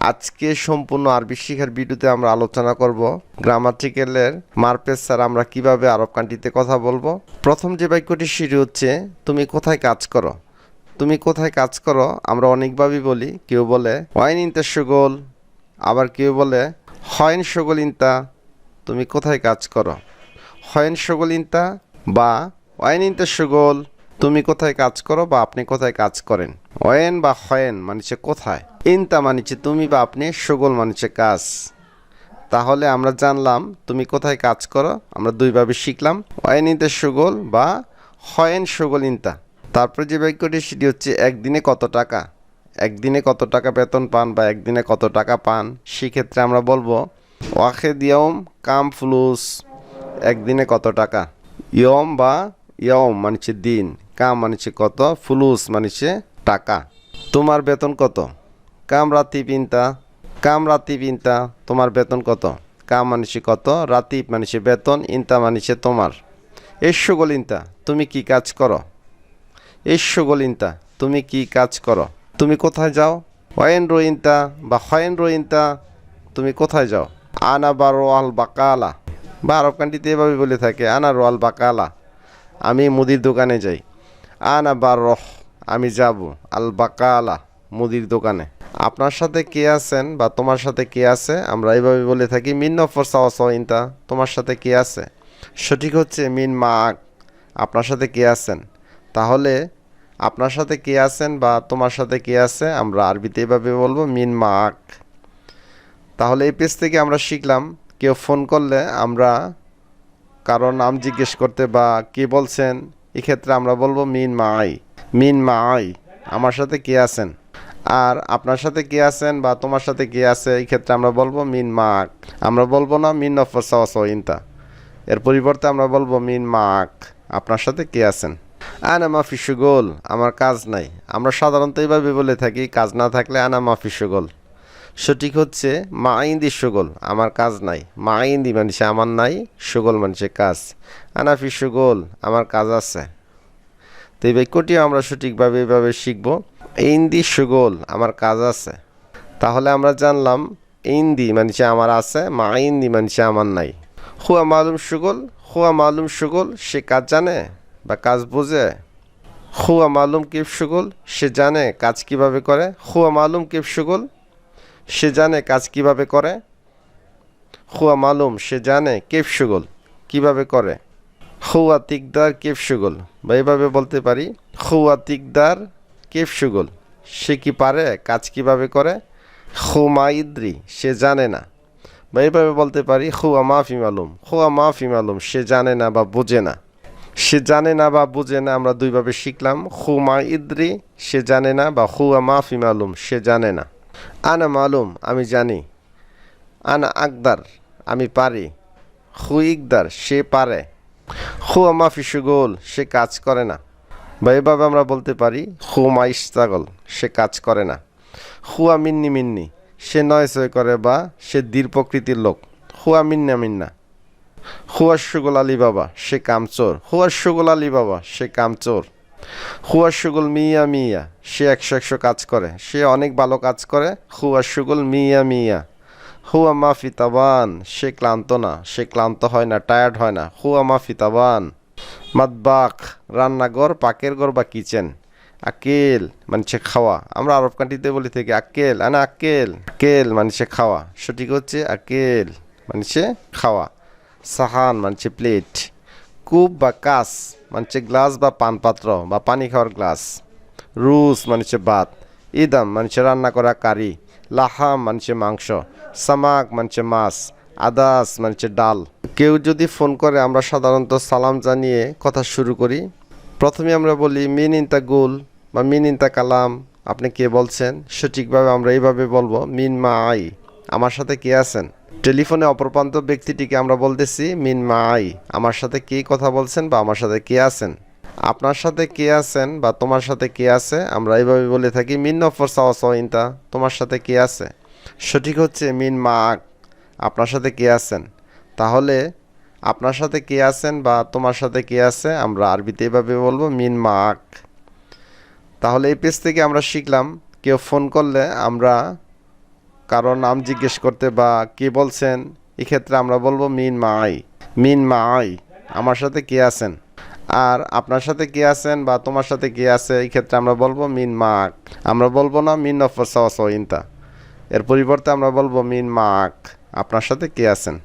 আজকে সম্পূর্ণ আরবি শিখার ভিডিওতে আমরা আলোচনা করব গ্রামাটিক্যালের মারপেজ ছাড়া আমরা কিভাবে আরব কান্ট্রিতে কথা বলবো। প্রথম যে বাক্যটি সেটি হচ্ছে তুমি কোথায় কাজ করো। তুমি কোথায় কাজ করো আমরা অনেকভাবেই বলি। কেউ বলে ওয়াইন ইনতা শুগল, আবার কেউ বলে হয়েন শুগল ইনতা। তুমি কোথায় কাজ করো, হয়েন শুগল ইনতা বা ওয়াইন ইনতা শুগল। তুমি কোথায় কাজ করো বা আপনি কোথায় কাজ করেন। ওয়েন বা হয়েন মানেছে কোথায়, ইনতা মানেছে তুমি বা আপনি, শুগল মানেছে কাজ। তাহলে আমরা জানলাম তুমি কোথায় কাজ করো আমরা দুইভাবে শিখলাম, ওয়েন ইনতা শুগল বা হয়েন শুগল ইনতা। তারপর যে বাক্যটি সেটি হচ্ছে একদিনে কত টাকা। একদিনে কত টাকা বেতন পান বা একদিনে কত টাকা পান, সেক্ষেত্রে আমরা বলবো ওয়াখেদ ইয়ম কাম ফুলুস। একদিনে কত টাকা, ইয়ম বা ইয়ম মানেছে দিন, কাম মানেছে কত, ফুলুস মানেছে টাকা। তোমার বেতন কত, কাম রাতিব ইনতা। কাম রাতিব ইনতা, তোমার বেতন কত। কাম মানেছে কত, রাতিব মানেছে বেতন, ইনতা মানেছে তোমার। এসগল ইনতা, তুমি কি কাজ করো। এসগল ইনতা, তুমি কি কাজ করো। তুমি কোথায় যাও, ওয়েন রোইনতা বা হয়েন রোইনতা, তুমি কোথায় যাও। আনা বা রোয়াল বাকালা, বা আরব কান্ট্রিতে এভাবে বলে থাকে আনা রোয়াল বাকালা, আমি মুদির দোকানে যাই। আনা বা রহ, আমি যাব, আল বাকালা মুদির দোকানে। আপনার সাথে কে আছেন বা তোমার সাথে কে আছে আমরা এইভাবে বলে থাকি মিন নফর সাওয়া ইনতা, তোমার সাথে কে আছে। সঠিক হচ্ছে মিন মাক, আপনার সাথে কে আছেন। তাহলে আপনার সাথে কে আছেন বা তোমার সাথে কে আছে আমরা আরবিতে এভাবে বলবো মিন মাক। তাহলে এই পেজ থেকে আমরা শিখলাম কেউ ফোন করলে আমরা কারো নাম জিজ্ঞেস করতে বা কে বলছেন, এক্ষেত্রে আমরা বলবো মিন মাই। মিন মাই, আমার সাথে কে আছেন। আর আপনার সাথে কে আছেন বা তোমার সাথে কে আছে, এই ক্ষেত্রে আমরা বলবো মিন মাক। আমরা বলবো না মিন নফর সাওয়া ইনতা, এর পরিবর্তে আমরা বলবো মিন মাক, আপনার সাথে কে আছেন। আনা মাফি শুগল, আমার কাজ নাই। আমরা সাধারণত এইভাবে বলে থাকি কাজ না থাকলে আনা মাফি শুগল। সঠিক হচ্ছে মা আইন্দি শুগল, আমার কাজ নাই। মা আইন্দি মানুষে আমার নাই, শুগল মানুষে কাজ। আনাফি শুগল, আমার কাজ আছে। তো এই বাক্যটিও আমরা সঠিকভাবে এইভাবে শিখব ইন্দি শুগল, আমার কাজ আছে। তাহলে আমরা জানলাম ইন্দি মানুষে আমার আছে, মা ইন্দি মানুষে আমার নাই। হুয়া মালুম শুগল, হুয়া মালুম শুগল, সে কাজ জানে বা কাজ বোঝে। হুয়া মালুম কিফ শুগল, সে জানে কাজ কিভাবে করে। হুয়া মালুম কিফ শুগল, সে জানে কাজ কিভাবে করে। হুয়া মালুম, সে জানে কেফ শুগল, কিভাবে করে। হুয়া তিকদার কেফ শুগল, বা এভাবে বলতে পারি হুয়া তিকদার কেফ শুগল, সে কি পারে কাজ কিভাবে করে। হুমা ইদ্রি, সে জানে না, বা এইভাবে বলতে পারি হুয়া মাফি মালুম। হুয়া মাফি মালুম, সে জানে না বা বোঝে না। সে জানে না বা বুঝে না আমরা দুইভাবে শিখলাম, হুমা ইদ্রি সে জানে না বা হুয়া মাফি মালুম সে জানে না। আনা মালুম, আমি জানি। আনা আকদার, আমি পারি। হু ইকদার, সে পারে। হুয়া মাফি শুগল, সে কাজ করে না, বা এভাবে আমরা বলতে পারি হুমা ইস্তাগল, সে কাজ করে না। হুয়া মিন্নি মিন্নি, সে নয় সয় করে বা সে দৃঢ় প্রকৃতির লোক। হুয়া মিন্না মিন্না। হুয়া শুগল আলী বাবা, সে কামচোর। হুয়া শুগল আলী বাবা, সে কামচোর। হুয়া শুগল মিয়া মিয়া, সে 100 কাজ করে, সে অনেক ভালো কাজ করে। হুয়া শুগল মিয়া মিয়া। হুয়া মাফি তাবান, সে ক্লান্ত না, সে ক্লান্ত হয় না, টায়ার্ড হয় না। হুয়া মাফি তাবান। মাতবাক, রান্নাঘর, পাকের ঘর বা কিচেন। আকেল মানছে খাওয়া, আমরা আরব কান্ট্রিতে বলি থেকে আকেল, আনা আকেল। আকেল মানছে খাওয়া, সঠিক হচ্ছে আকেল মানছে খাওয়া। সাহান মানছে প্লেট। কূপ বা কাস মানছে গ্লাস বা পানপাত্র বা পানি খাওয়ার গ্লাস। রুস মানছে ভাত। ইদাম মানছে রান্না করা কারি। লাহাম মানছে মাংস। সামাক মানছে মাছ। আদাস মানছে ডাল। কেউ যদি ফোন করে আমরা সাধারণত সালাম জানিয়ে কথা শুরু করি। প্রথমে আমরা বলি মিন ইনতা গুল বা মিন ইনতা কালাম, আপনি কে বলছেন। সঠিকভাবে আমরা এইভাবে বলবো মিন মা আই, আমার সাথে কে আছেন। টেলিফোনে অপরপ্রান্ত ব্যক্তিটিকে আমরা বলতেছি মিন মা আই, আমার সাথে কে কথা বলছেন বা আমার সাথে কে আছেন। আপনার সাথে কে আছেন বা তোমার সাথে কে আছে আমরা এইভাবে বলে থাকি মিন নফর সাওয়া ইনতা, তোমার সাথে কে আছে। সঠিক হচ্ছে মিন মা আক, আপনার সাথে কে আছেন। তাহলে আপনার সাথে কে আছেন বা তোমার সাথে কে আছে আমরা আরবিতে এভাবে বলবো মিন মা আক। তাহলে এই পেজ থেকে আমরা শিখলাম কেউ ফোন করলে আমরা কারো নাম জিজ্ঞেস করতে বা কে বলছেন, এক্ষেত্রে আমরা বলবো মিন মাই, আমার সাথে কে আছেন। আর আপনার সাথে কে আছেন বা তোমার সাথে কে আছে, এই ক্ষেত্রে আমরা বলবো মিন মাক। আমরা বলবো না মিন ইনতা, এর পরিবর্তে আমরা বলবো মিন মাক, আপনার সাথে কে আছেন।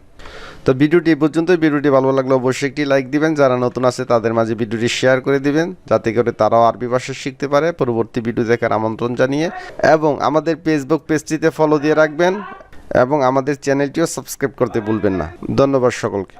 তো ভিডিওটি এই পর্যন্তই। ভিডিওটি ভালো লাগলে অবশ্যই একটি লাইক দিবেন, যারা নতুন আছে তাদের মাঝে ভিডিওটি শেয়ার করে দিবেন, যাতে করে তারাও আরবি ভাষা শিখতে পারে। পরবর্তী ভিডিও দেখার আমন্ত্রণ জানিয়ে এবং আমাদের ফেসবুক পেজটিতে ফলো দিয়ে রাখবেন এবং আমাদের চ্যানেলটিও সাবস্ক্রাইব করতে ভুলবেন না। ধন্যবাদ সকলকে।